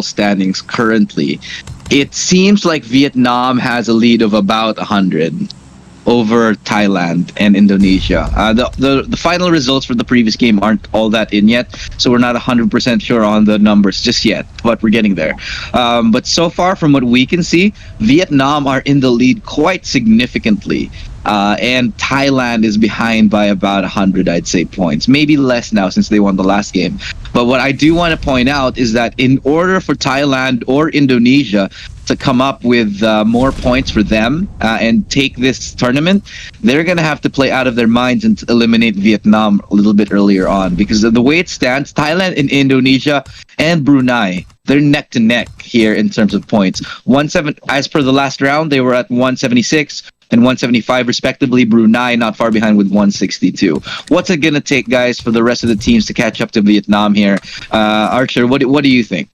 standings currently, it seems like Vietnam has a lead of about 100 over Thailand and Indonesia. The final results for the previous game aren't all that in yet, so we're not 100% sure on the numbers just yet, but we're getting there. But so far, from what we can see, Vietnam are in the lead quite significantly. And Thailand is behind by about 100, I'd say, points. Maybe less now since they won the last game. But what I do want to point out is that in order for Thailand or Indonesia to come up with more points for them and take this tournament, they're going to have to play out of their minds and eliminate Vietnam a little bit earlier on. Because of the way it stands, Thailand and Indonesia and Brunei, they're neck to neck here in terms of points. As per the last round, they were at 176 and 175 respectively. Brunei not far behind with 162. What's it gonna take, guys, for the rest of the teams to catch up to Vietnam here? Archer, what do you think?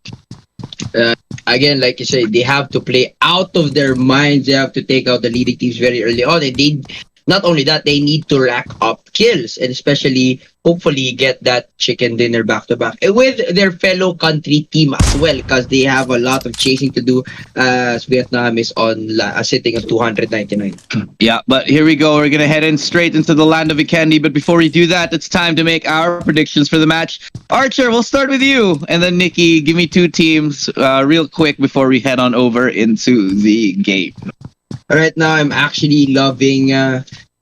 Again, like you say, they have to play out of their minds. They have to take out the leading teams very early on. And they, not only that, they need to rack up kills and especially, hopefully, get that chicken dinner back-to-back with their fellow country team as well, because they have a lot of chasing to do as Vietnam is on a sitting of 299. Yeah, but here we go. We're going to head in straight into the land of Vikendi. But before we do that, it's time to make our predictions for the match. Archer, we'll start with you. And then Nikki, give me two teams real quick before we head on over into the game. Right now, I'm actually loving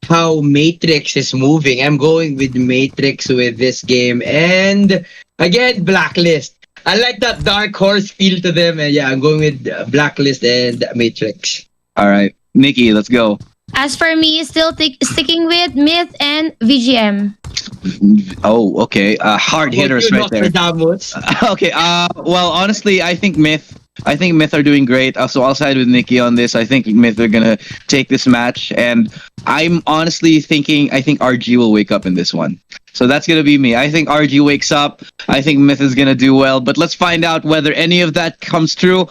how Matrix is moving. I'm going with Matrix with this game. And again, Blacklist. I like that dark horse feel to them. And yeah, I'm going with Blacklist and Matrix. All right. Nikki, let's go. As for me, still sticking with Myth and VGM. Oh, okay. Hard hitters right there. Okay. Well, honestly, I think Myth are doing great. So I'll side with Nikki on this. I think Myth are gonna take this match, and I'm honestly thinking I think RG will wake up in this one. So that's gonna be me. I think RG wakes up. I think Myth is gonna do well, but let's find out whether any of that comes true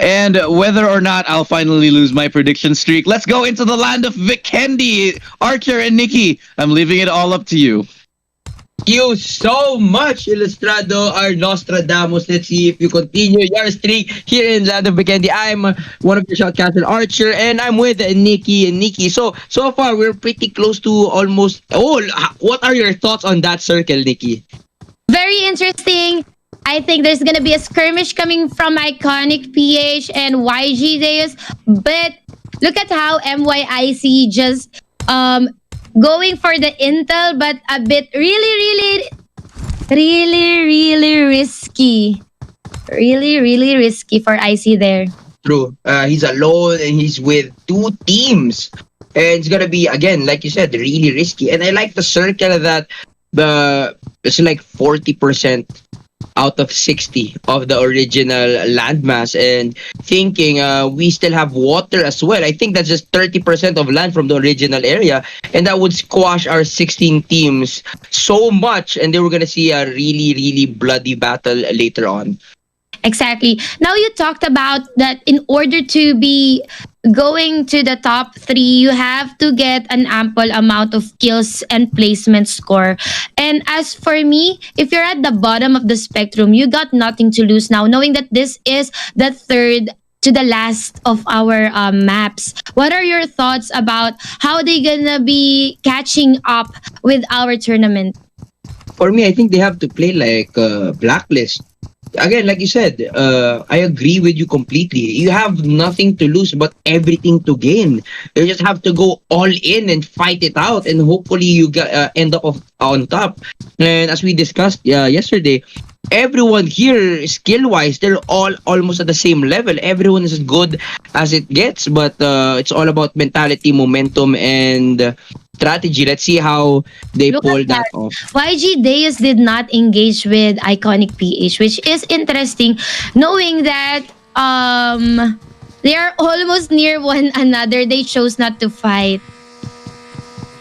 and whether or not I'll finally lose my prediction streak. Let's go into the land of Vikendi. Archer and Nikki, I'm leaving it all up to you. Thank you so much, Ilustrado, our Nostradamus. Let's see if you continue your streak here in Land of Vikendi. I'm one of your shoutcaster, Archer, and I'm with Nikki and Nikki. So far, we're pretty close to almost... Oh, what are your thoughts on that circle, Nikki? Very interesting. I think there's gonna be a skirmish coming from Iconic PH and YG Deus, but look at how MYIC just going for the intel, but a bit really risky. Really risky for IC there. True. He's alone and he's with two teams. And it's gonna be, again, like you said, really risky. And I like the circle that it's like 40% out of 60 of the original landmass, and thinking we still have water as well. I think that's just 30% of land from the original area, and that would squash our 16 teams so much, and they were gonna see a really bloody battle later on. Exactly. Now you talked about that in order to be going to the top 3, you have to get an ample amount of kills and placement score. And as for me, if you're at the bottom of the spectrum, you got nothing to lose now, knowing that this is the third to the last of our maps. What are your thoughts about how they gonna be catching up with our tournament? For me, I think they have to play like Blacklist. Again, like you said, I agree with you completely. You have nothing to lose but everything to gain. You just have to go all in and fight it out, and hopefully you end up on top. And as we discussed yesterday, everyone here, skill-wise, they're all almost at the same level. Everyone is as good as it gets, but it's all about mentality, momentum, and strategy. Let's see how they pull that off. YG Deus did not engage with Iconic PH, which is interesting, knowing that they are almost near one another. They chose not to fight.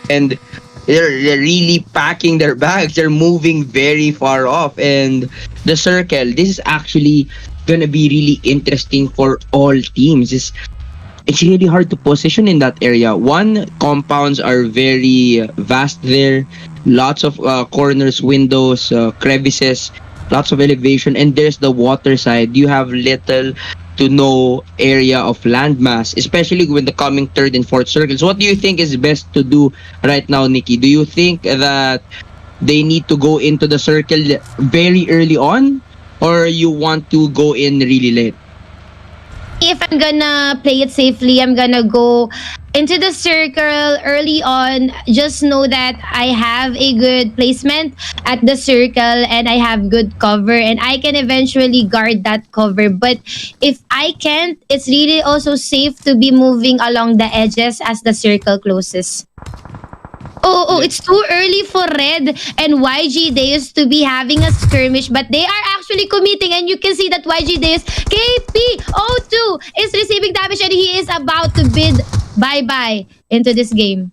And they're really packing their bags. They're moving very far off. And the circle, this is actually gonna be really interesting for all teams. It's really hard to position in that area. One, compounds are very vast there. Lots of corners, windows, crevices. lots of elevation, and there's the water side. You have little to no area of landmass, especially when the coming third and fourth circles. What do you think is best to do right now, Nikki? Do you think that they need to go into the circle very early on, or you want to go in really late? If I'm gonna play it safely, I'm gonna go into the circle early on. Just know that I have a good placement at the circle and I have good cover and I can eventually guard that cover. But if I can't, it's really also safe to be moving along the edges as the circle closes. Oh, it's too early for Red and YG Deus to be having a skirmish, but they are actually committing, and you can see that YG Deus KP02 is receiving damage and he is about to bid bye-bye into this game.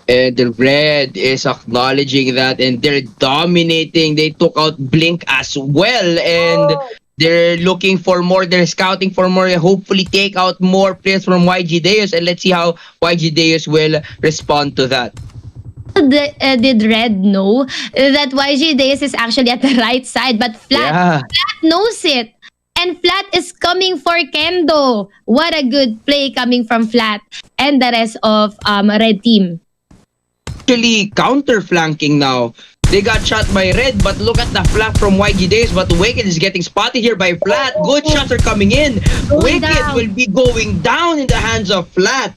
And the Red is acknowledging that, and they're dominating. They took out Blink as well, and they're looking for more. They're scouting for more. Hopefully, take out more players from YG Deus, and let's see how YG Deus will respond to that. Did Red know that YG Deus is actually at the right side, but Flat knows it. And Flat is coming for Kendo. What a good play coming from Flat and the rest of Red team. Actually, counter flanking now. They got shot by Red, but look at the flank from YG Days. But Wicked is getting spotted here by Flat. Good shots are coming in. Wicked will be going down in the hands of Flat.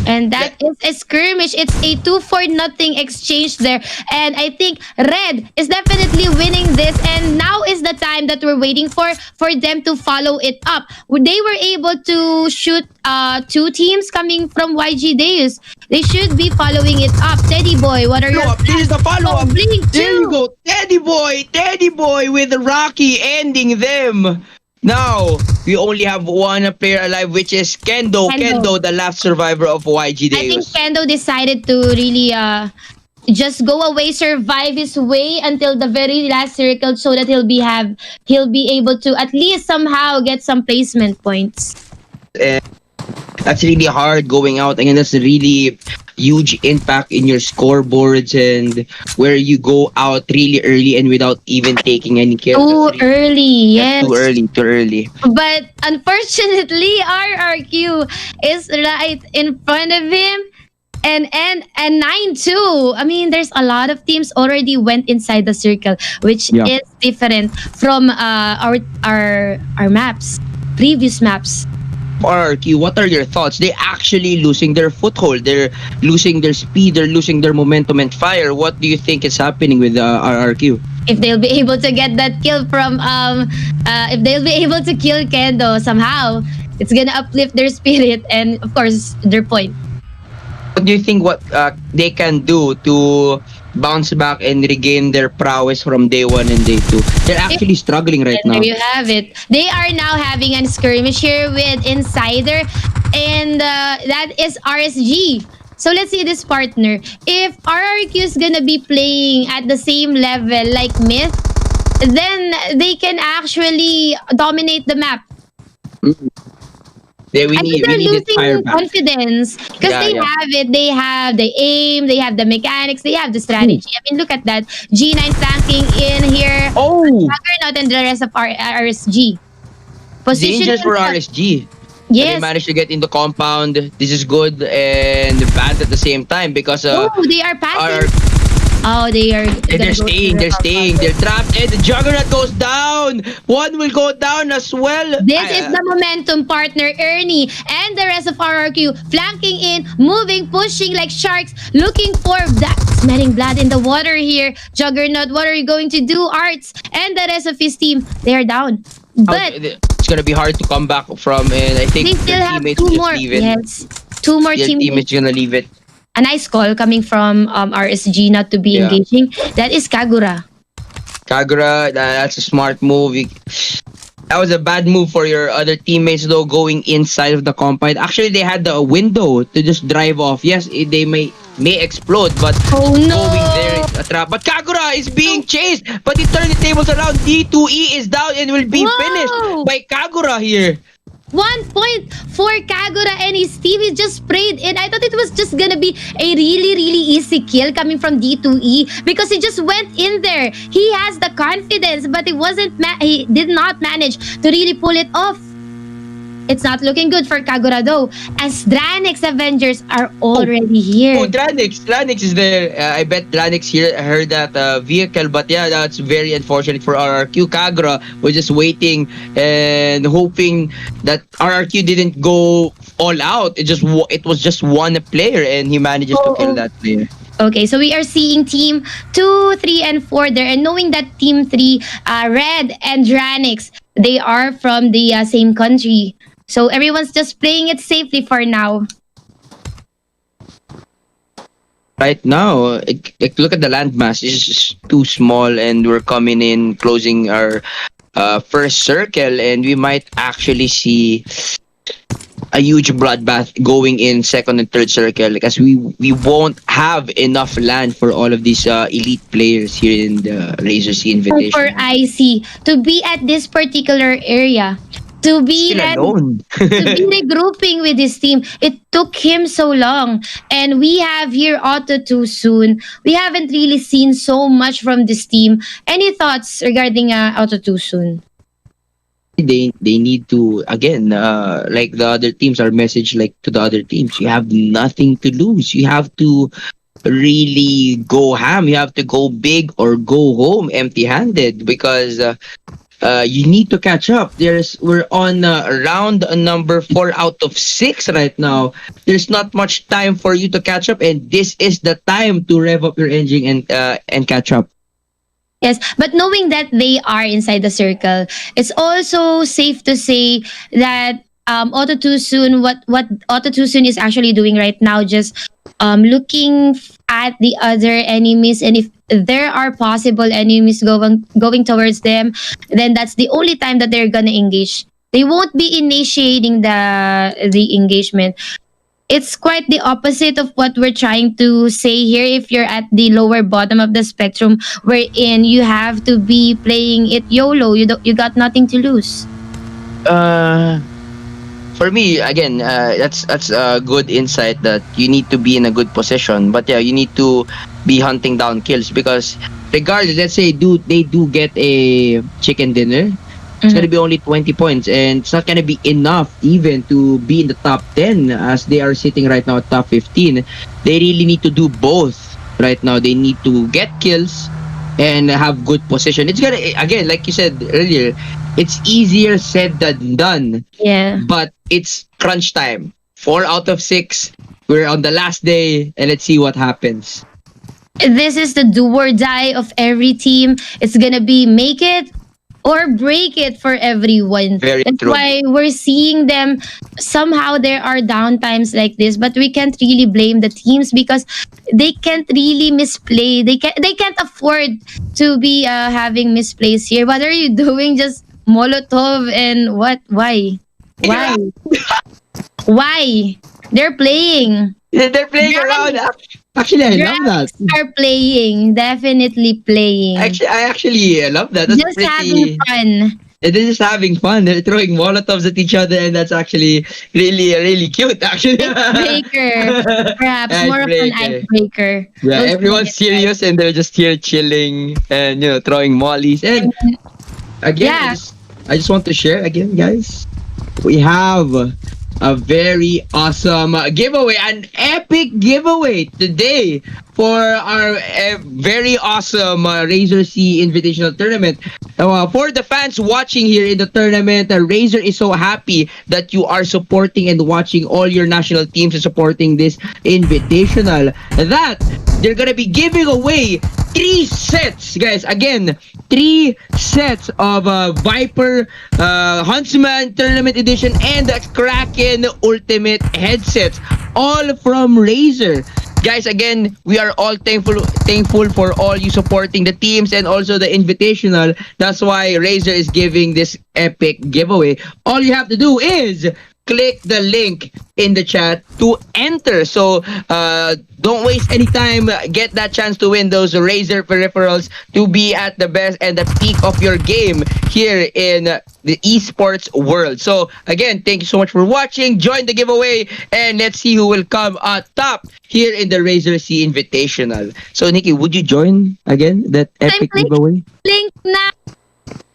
And that is a skirmish. It's a 2-4-0 exchange there. And I think Red is definitely winning this. And now is the time that we're waiting for them to follow it up. They were able to shoot 2 teams coming from YG Deus. They should be following it up. Teddy Boy, what are your... This is the follow-up. Oh, Blink there you go. Teddy Boy with Rocky ending them. Now, we only have one player alive, which is Kendo. Kendo, the last survivor of YG Deus. I think Kendo decided to really just go away, survive his way until the very last circle so that he'll be able to at least somehow get some placement points. That's really hard going out. Again, that's a really huge impact in your scoreboards and where you go out really early and without even taking any care. Too early, yes. Too early. But unfortunately, RRQ is right in front of him. And 9-2. I mean, there's a lot of teams already went inside the circle, which is different from our maps, previous maps. RRQ, what are your thoughts? They're actually losing their foothold. They're losing their speed. They're losing their momentum and fire. What do you think is happening with RRQ? If they'll be able to get that kill from if they'll be able to kill Kendo somehow, it's gonna uplift their spirit and of course their point. What do you think they can do to bounce back and regain their prowess from day 1 and day 2? They're actually struggling right now. There you have it. They are now having a skirmish here with Insider, and that is RSG. So let's see this partner. If RRQ is gonna be playing at the same level like Myth, then they can actually dominate the map. We need fire back. Confidence because they have it. They have the aim, they have the mechanics, they have the strategy. I mean, look at that. G9 flanking in here. Oh! Juggernaut and the rest of RSG. Dangerous for RSG. Yes. They managed to get in the compound. This is good and bad at the same time because they are passing. They're staying. They're trapped, and the Juggernaut goes down. One will go down as well. This is the momentum partner, EARNNY, and the rest of RRQ flanking in, moving, pushing like sharks, looking for that smelling blood in the water here. Juggernaut, what are you going to do? Arts and the rest of his team, they are down. But it's gonna be hard to come back from, and I think they still have teammates 2 more. leave it. Yes, 2 more teammates gonna leave it. A nice call coming from RSG not to be engaging. That is Kagura. That's a smart move. That was a bad move for your other teammates though, going inside of the compound. Actually, they had the window to just drive off. Yes, they may explode, but going there is a trap. But Kagura is being chased, but he turned the tables around. D2E is down and will be finished by Kagura here. 1 point for Kagura and his team. He just sprayed in. I thought it was just gonna be a really, really easy kill coming from D2E because he just went in there. He has the confidence, but he did not manage to really pull it off. It's not looking good for Kagura though, as DRANIX Avengers are already here. Oh, DRANIX is there. I bet DRANIX here heard that vehicle, but yeah, that's very unfortunate for RRQ. Kagura was just waiting and hoping that RRQ didn't go all out. It was just one player, and he manages to kill that player. Okay, so we are seeing team 2, 3, and 4 there, and knowing that team 3, Red and DRANIX, they are from the same country. So everyone's just playing it safely for now. Right now, look at the landmass. It's just too small, and we're coming in, closing our first circle, and we might actually see a huge bloodbath going in second and third circle, because we won't have enough land for all of these elite players here in the Razer C Invitational. For IC to be at this particular area, to be regrouping with his team, it took him so long. And we have here Auto Too Soon. We haven't really seen so much from this team. Any thoughts regarding Auto Too Soon? They need to, again, like the other teams, our message like to the other teams, you have nothing to lose. You have to really go ham. You have to go big or go home empty-handed, because you need to catch up. We're on round number 4 out of 6 right now. There's not much time for you to catch up, and this is the time to rev up your engine and catch up. Yes, but knowing that they are inside the circle, it's also safe to say that Auto Too Soon, what Auto Too Soon is actually doing right now, just looking at the other enemies, and if there are possible enemies going towards them, then that's the only time that they're gonna engage. They won't be initiating the engagement. It's quite the opposite of what we're trying to say here. If you're at the lower bottom of the spectrum, wherein you have to be playing it YOLO, you got nothing to lose. For me, again, that's a good insight, that you need to be in a good position. But yeah, you need to be hunting down kills, because regardless, let's say they do get a chicken dinner, it's going to be only 20 points, and it's not going to be enough even to be in the top 10, as they are sitting right now at top 15. They really need to do both right now. They need to get kills and have good position. It's gonna, again, like you said earlier, it's easier said than done. Yeah. But it's crunch time. 4 out of 6. We're on the last day, and let's see what happens. This is the do or die of every team. It's gonna be make it or break it for everyone. Very That's true. why we're seeing them. Somehow there are downtimes like this, but we can't really blame the teams, because they can't really misplay. They can't afford to be having misplays here. What are you doing? Just Molotov and what? Why? Why? They're playing. They're playing around. Actually, I love that. Are playing, definitely playing. I actually love that. That's Just pretty, having fun. they're just having fun. They're throwing molotovs at each other, and that's actually really cute. Actually, Icebreaker, perhaps more of an icebreaker. Yeah, Those everyone's things, serious, and they're just here chilling and throwing mollies. And again, Yeah. I just want to share again, guys. We have a very awesome giveaway, an epic giveaway today for our very awesome Razer C Invitational Tournament. For the fans watching here in the tournament, Razer is so happy that you are supporting and watching all your national teams and supporting this Invitational, that they're gonna be giving away 3 sets, guys. Again, 3 sets of Viper Huntsman Tournament Edition and the Kraken Ultimate headsets, all from Razer. Guys, again, we are all thankful for all you supporting the teams and also the Invitational. That's why Razer is giving this epic giveaway. All you have to do is click the link in the chat to enter. So don't waste any time. Get that chance to win those Razer peripherals to be at the best and the peak of your game here in the esports world. So again, thank you so much for watching. Join the giveaway and let's see who will come top here in the Razer C Invitational. So Nikki, would you join again that epic giveaway? Link now.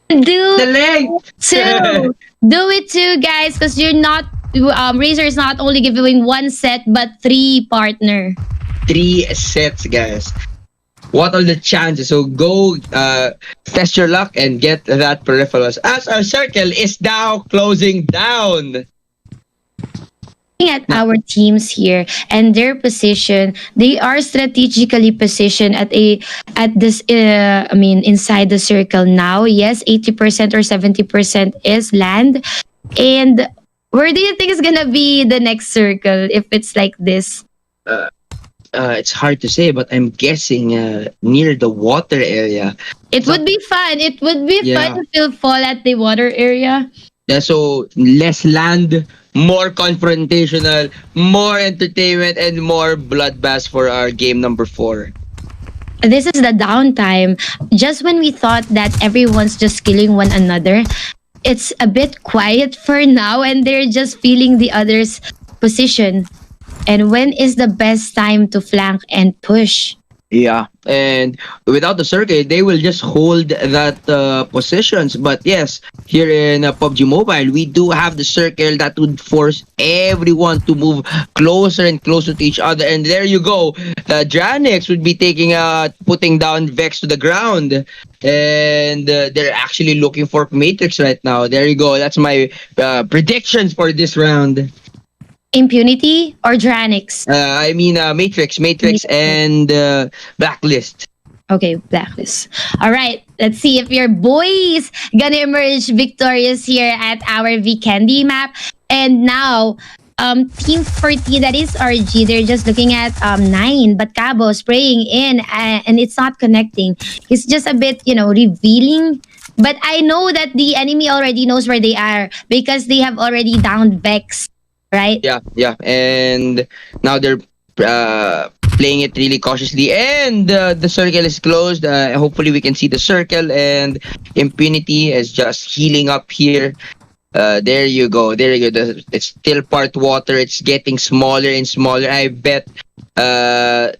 Do The link. too. Do it too, guys, because you're not. Razer is not only giving one set but 3 partner. 3 sets, guys. What are the chances? So go test your luck and get that peripherals as our circle is now closing down. Looking at our teams here and their position, they are strategically positioned at this inside the circle now. Yes, 80% or 70% is land. And where do you think is gonna be the next circle if it's like this? It's hard to say, but I'm guessing near the water area. It would be fun. It would be fun if you fall at the water area. Yeah, so less land, more confrontational, more entertainment, and more bloodbath for our game number 4. This is the downtime. Just when we thought that everyone's just killing one another, it's a bit quiet for now and they're just feeling the other's position. And when is the best time to flank and push? Yeah, and without the circuit, they will just hold that positions. But yes, here in PUBG Mobile, we do have the circle that would force everyone to move closer and closer to each other. And there you go, DRANIX would be putting down Vex to the ground. And they're actually looking for Matrix right now. There you go. That's my predictions for this round. Impunity or DRANIX? Matrix, and Blacklist. Okay, Blacklist. All right, let's see if your boys gonna emerge victorious here at our Vikendi map. And now, Team 40, that is RG, they're just looking at 9, but Cabo spraying in and it's not connecting. It's just a bit, revealing. But I know that the enemy already knows where they are because they have already downed Vex. Right? Yeah. And now they're playing it really cautiously. And the circle is closed. Hopefully we can see the circle. And Impunity is just healing up here. There you go. It's still part water. It's getting smaller and smaller. I bet the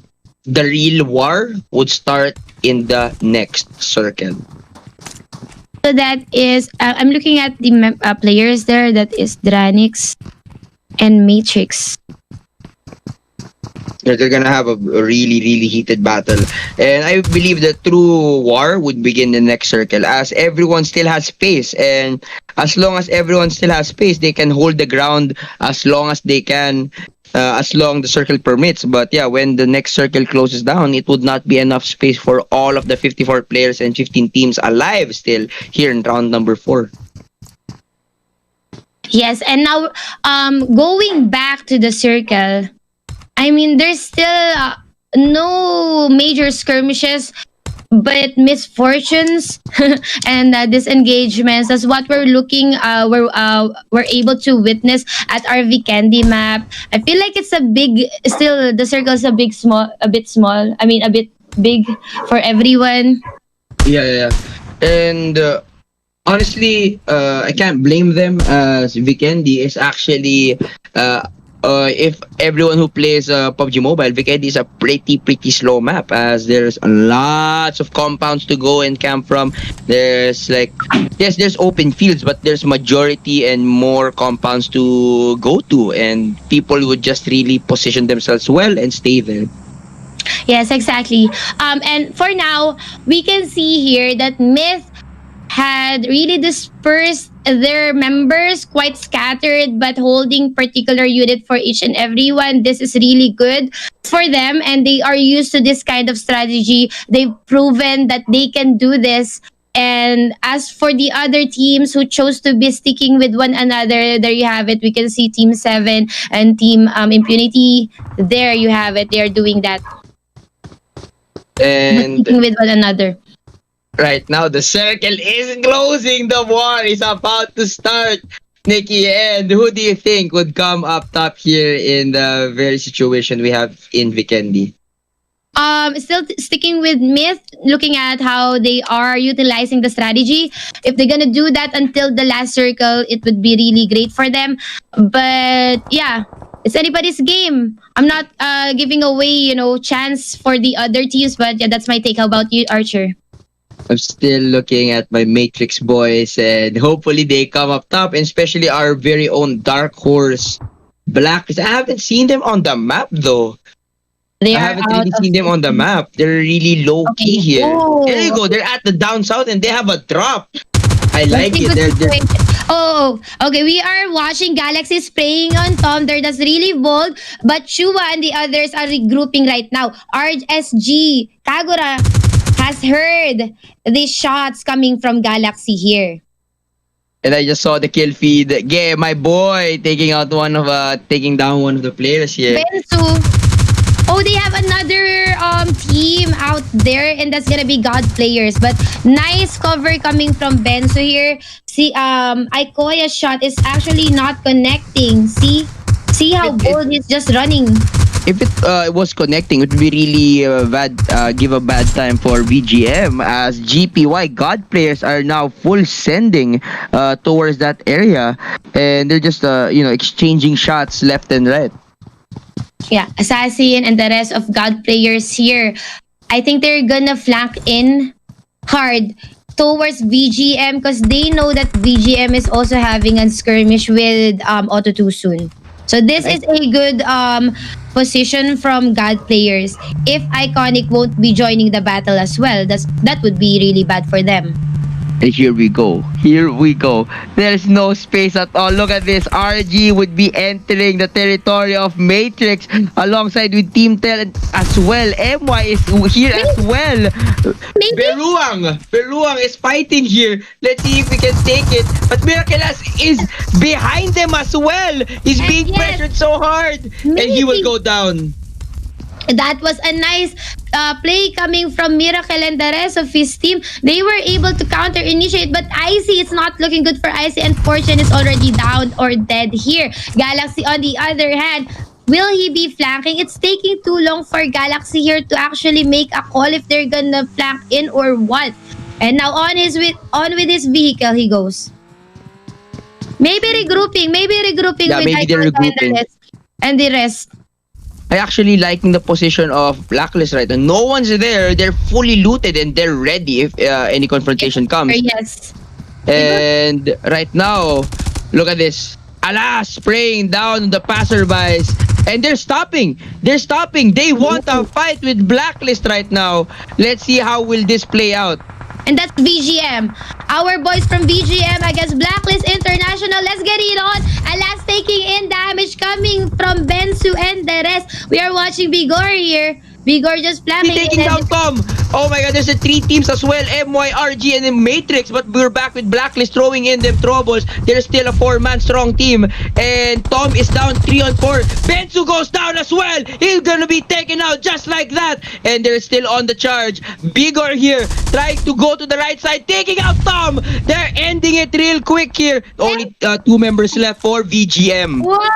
real war would start in the next circle. So that is... I'm looking at the players there. That is DRANIX and Matrix. They're gonna have a really, really heated battle. And I believe the true war would begin the next circle as everyone still has space. And as long as everyone still has space, they can hold the ground as long as they can, as long the circle permits. But yeah, when the next circle closes down, it would not be enough space for all of the 54 players and 15 teams alive still here in round number 4. Yes, and now going back to the circle, there's still no major skirmishes, but misfortunes and disengagements. That's what we're we're able to witness at our Vikendi map. I feel like it's the circle is a bit small. A bit big for everyone. Yeah. And honestly, I can't blame them as Vikendi is actually, if everyone who plays PUBG Mobile, Vikendi is a pretty slow map as there's lots of compounds to go and camp from. There's there's open fields, but there's majority and more compounds to go to, and people would just really position themselves well and stay there. Yes, exactly. And for now, we can see here that Myth had really dispersed their members, quite scattered, but holding particular unit for each and every one. This is really good for them, and they are used to this kind of strategy. They've proven that they can do this. And as for the other teams who chose to be sticking with one another, there you have it. We can see Team 7 and Team Impunity. There you have it. They are doing that. And sticking with one another. Right now, the circle is closing. The war is about to start. Nikki, and who do you think would come up top here in the very situation we have in Vikendi? Still sticking with Myth, looking at how they are utilizing the strategy. If they're gonna do that until the last circle, it would be really great for them. But yeah, it's anybody's game. I'm not giving away, chance for the other teams, but yeah, that's my take. How about you, Archer? I'm still looking at my Matrix boys, and hopefully they come up top, and especially our very own Dark Horse Blacklist. I haven't seen them on the map though. They I are haven't out really of seen them on the map. They're really low key Okay. here. Oh. There you go. They're at the down south and they have a drop. I like Pretty it. good They're situation. Oh, okay. We are watching Galaxy spraying on Tom. That's really bold. But Chua and the others are regrouping right now. RSG, Kagura has heard the shots coming from Galaxy here. And I just saw the kill feed. Yeah, my boy taking down one of the players here. Bensu. Oh, they have another team out there, and that's gonna be God players. But nice cover coming from Bensu here. See, Ikoya's shot is actually not connecting. See how bold he's just running. If it was connecting, it would be really give a bad time for VGM, as GPY God players are now full sending towards that area, and they're just exchanging shots left and right. Yeah, Assassin and the rest of God players here. I think they're gonna flank in hard towards VGM because they know that VGM is also having a skirmish with Auto 2 soon. So this is a good position from God players. If Iconic won't be joining the battle as well, that would be really bad for them. And here we go. There's no space at all. Look at this. RG would be entering the territory of Matrix alongside with Team Talent as well. MY is here as well. Maybe. Beruang is fighting here. Let's see if we can take it. But Miraculous is behind them as well. He's And being yes, pressured so hard. And he will maybe. go down. That was a nice play coming from Miracle and the rest of his team. They were able to counter initiate, but Icy, it's not looking good for Icy, and Fortune is already down or dead here. Galaxy on the other hand, will he be flanking? It's taking too long for Galaxy here to actually make a call if they're gonna flank in or what. And now on with his vehicle he goes. Maybe regrouping Yeah, with maybe they're Icon regrouping. and the rest. I actually liking the position of Blacklist right now. No one's there. They're fully looted and they're ready if any confrontation comes. Yes. And right now, look at this. Alas, spraying down the passerbys. And they're stopping. They want a fight with Blacklist right now. Let's see how will this play out. And that's VGM. Our boys from VGM against Blacklist International. Let's get it on. Alas taking in damage coming from Bensu and the rest. We are watching Vigor here. Vigor just flamming He's taking down Tom. Oh my god, there's the 3 teams as well. MY, RG, and then Matrix. But we're back with Blacklist throwing in them troubles. There's still a 4-man strong team. And Tom is down 3 on 4. Bensu goes down as well. He's gonna be taken out just like that. And they're still on the charge. Vigor here trying to go to the right side, taking out Tom. They're ending it real quick here. Only 2 members left for VGM. Whoa!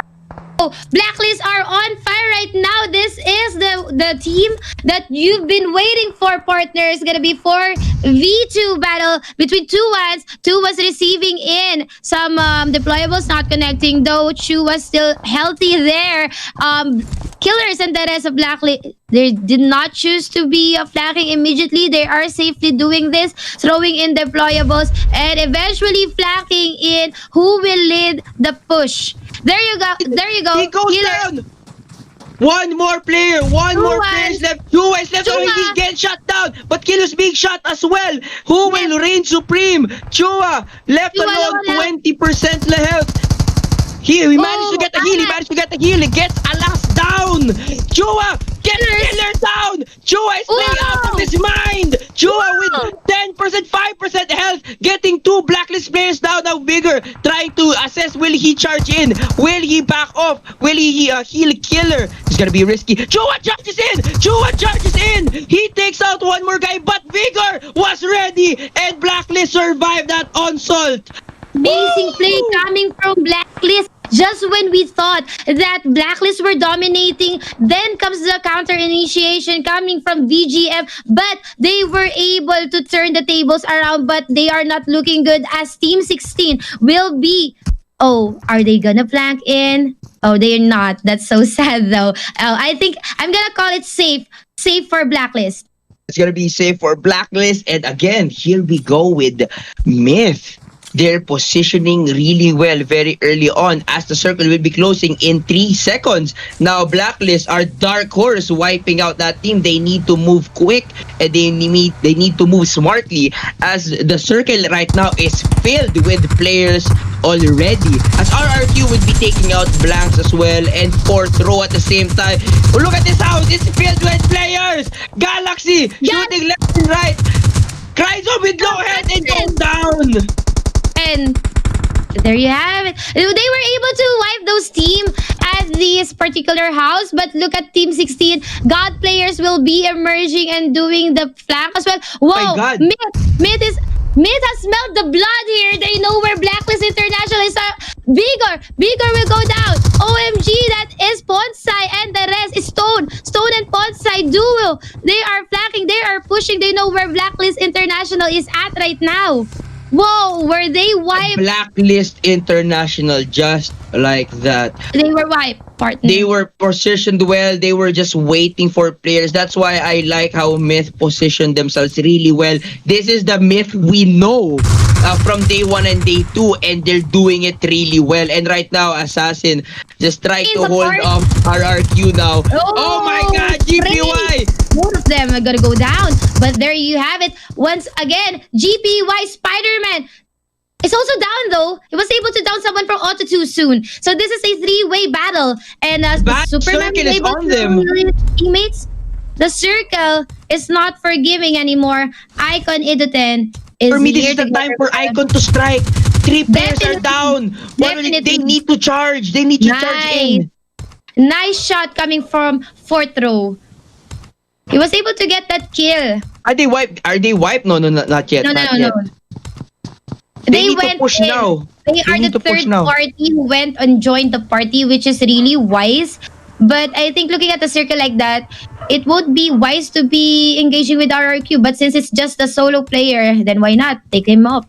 Blacklist are on fire right now. This is the team that you've been waiting for, partner. It's gonna be 4v2 battle between two ones. Two was receiving in some deployables, not connecting, though Chu was still healthy there. Killers and the rest of Blacklist, they did not choose to be flanking immediately. They are safely doing this, throwing in deployables and eventually flanking in. Who will lead the push? There you go. He goes down. One more player is left. Chua is left. Oh, he's getting shot down. But Killer's being shot as well. Who will reign supreme? Chua left alone, 20% left. He managed to get the heal. He gets Alas down. Chua, get Killer down. Chua is playing out of his mind. Chua with 10%, 5% health, getting 2 Blacklist players down. Now Bigger trying to assess, will he charge in? Will he back off? Will he heal Killer? It's gonna be risky. Chua charges in. He takes out one more guy, but Vigor was ready, and Blacklist survived that onslaught. Amazing play coming from from Blacklist. Just when we thought that Blacklist were dominating, then comes the counter initiation coming from VGM. But they were able to turn the tables around, but they are not looking good as Team 16 will be... Oh, are they gonna flank in? Oh, they're not. That's so sad though. I think I'm gonna call it safe. Safe for Blacklist. It's gonna be safe for Blacklist. And again, here we go with Myth. They're positioning really well very early on as the circle will be closing in 3 seconds. Now, Blacklist are dark horse wiping out that team. They need to move quick and they need to move smartly as the circle right now is filled with players already. As RRQ would be taking out blanks as well and 4th row at the same time. Oh, look at this house. It's filled with players. Galaxy shooting left and right. CRYZEN with no head and goes down. And there you have it. They were able to wipe those team at this particular house. But look at Team 16. God players will be emerging and doing the flank as well. Whoa! My God. Myth has smelled the blood here. They know where Blacklist International is. Vigor will go down. OMG, that is PONDZ and the rest is Stone and PONDZ duo. They are flanking. They are pushing. They know where Blacklist International is at right now. Whoa, were they wiped? Blacklist International, just like that. They were wiped, partner. They were positioned well. They were just waiting for players. That's why I like how Myth positioned themselves really well. This is the Myth we know from day 1 and day 2, and they're doing it really well. And right now, Assassin just tried to hold off RRQ now. Oh my God, GPY! Both of them are gonna go down. But there you have it. Once again, GPY Spider-Man is also down though. He was able to down someone from Auto 2 soon. So this is a 3-way battle. And as Superman circle is is able on to them. heal his teammates, the circle is not forgiving anymore. Icon Idoten is For me, this here is the to time get for everyone. Icon to strike. 3 players are Definitely. down. Definitely. They need to charge. They need to charge in. Nice shot coming from 4th row. He was able to get that kill. Are they wiped? No, not yet. No. Not yet. They need to push now. They are need the to push third now. party who went and joined the party, which is really wise. But I think looking at the circle like that, it would be wise to be engaging with RRQ. But since it's just a solo player, then why not take him up?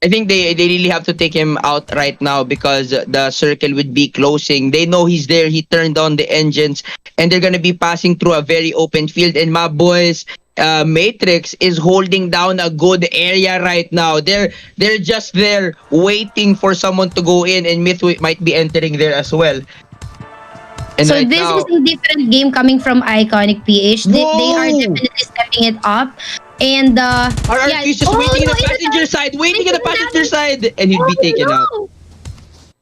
I think they really have to take him out right now because the circle would be closing. They know he's there. He turned on the engines and they're going to be passing through a very open field. And my boys, Matrix is holding down a good area right now. They're just there waiting for someone to go in, and Myth might be entering there as well. And So right this now, is a different game coming from Iconic PH. They are definitely stepping it up. And RRQ is just waiting at the passenger side, and he'll be taken out.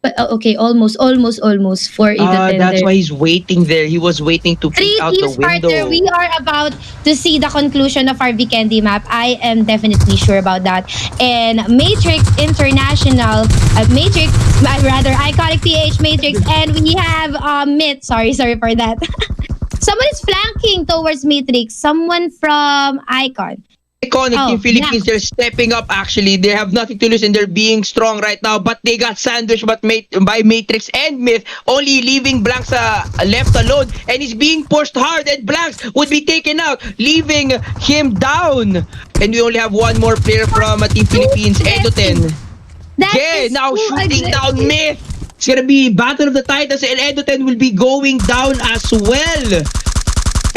But okay, almost for Idoten. That's why he's waiting there. He was waiting to peek 3 out the teams, partner. window. We are about to see the conclusion of our Vikendi map. I am definitely sure about that. And Matrix International, Iconic PH Matrix, and we have Myth. Sorry for that. Someone is flanking towards Matrix. Someone from Icon. Iconic Team Philippines, they're stepping up actually. They have nothing to lose and they're being strong right now, but they got sandwiched by Matrix and Myth, only leaving Blanks left alone, and he's being pushed hard, and Blanks would be taken out, leaving him down. And we only have one more player from Team Philippines, Edoten. Now shooting down Myth. It's gonna be Battle of the Titans, and Edoten will be going down as well.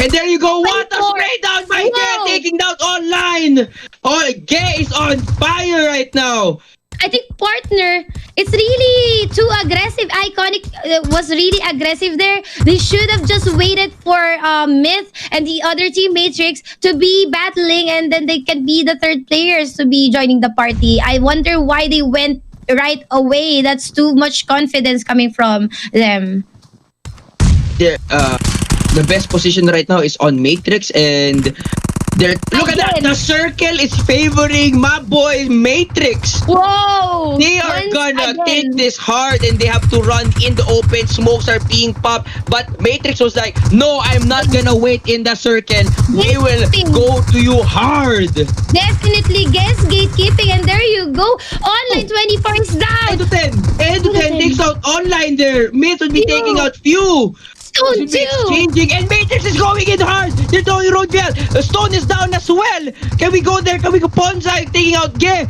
And there you go, what a spray down by Gay, taking down online. Oh, Gay is on fire right now. I think, partner, it's really too aggressive. Iconic was really aggressive there. They should have just waited for Myth and the other team, Matrix, to be battling, and then they can be the third players to be joining the party. I wonder why they went right away. That's too much confidence coming from them. The best position right now is on Matrix, and look at that. The circle is favoring my boy Matrix. Whoa! They are gonna take this hard, and they have to run in the open. Smokes are being popped, but Matrix was like, no, I'm not gonna wait in the circle. We will go to you hard. Definitely guess gatekeeping, and there you go. Online 24 is down. Edoten line there. Myth would be taking out few. Stone Should be too. exchanging, and Matrix is going in hard. They're throwing ROADFIAT. Stone is down as well. Can we go there? Can we go? PONDZ taking out Ge,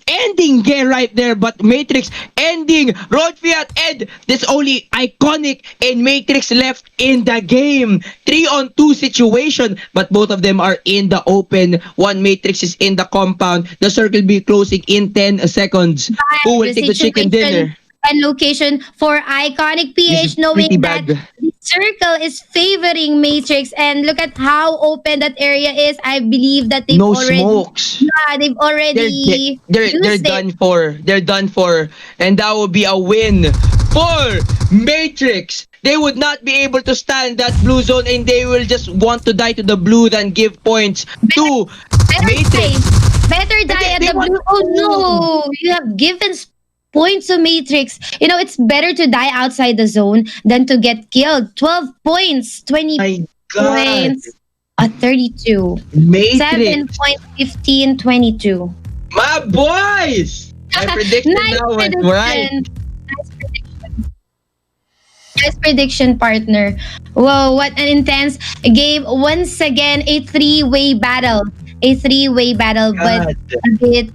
ending Ge right there. But Matrix ending ROADFIAT, and this only iconic and Matrix left in the game. 3-on-2 situation, but both of them are in the open. One Matrix is in the compound. The circle will be closing in 10 seconds. Who will take the chicken dinner? And location for iconic PH, knowing that the circle is favoring Matrix, and look at how open that area is. I believe that they've No already smokes. Yeah, they've already They're used done it. for. They're done for, and that will be a win for Matrix. They would not be able to stand that blue zone, and they will just want to die to the blue than give points to Matrix. Better die at they the want- blue. Oh no, you have given points to Matrix. You know, it's better to die outside the zone than to get killed. 12 points, 20 My God. points, 32. 7 Matrix. points, 15, 22. My boys! My prediction Nice now went prediction. right. Nice prediction. Nice prediction, partner. Whoa, what an intense game. Once again, a three-way battle. A three-way battle, but God. a bit,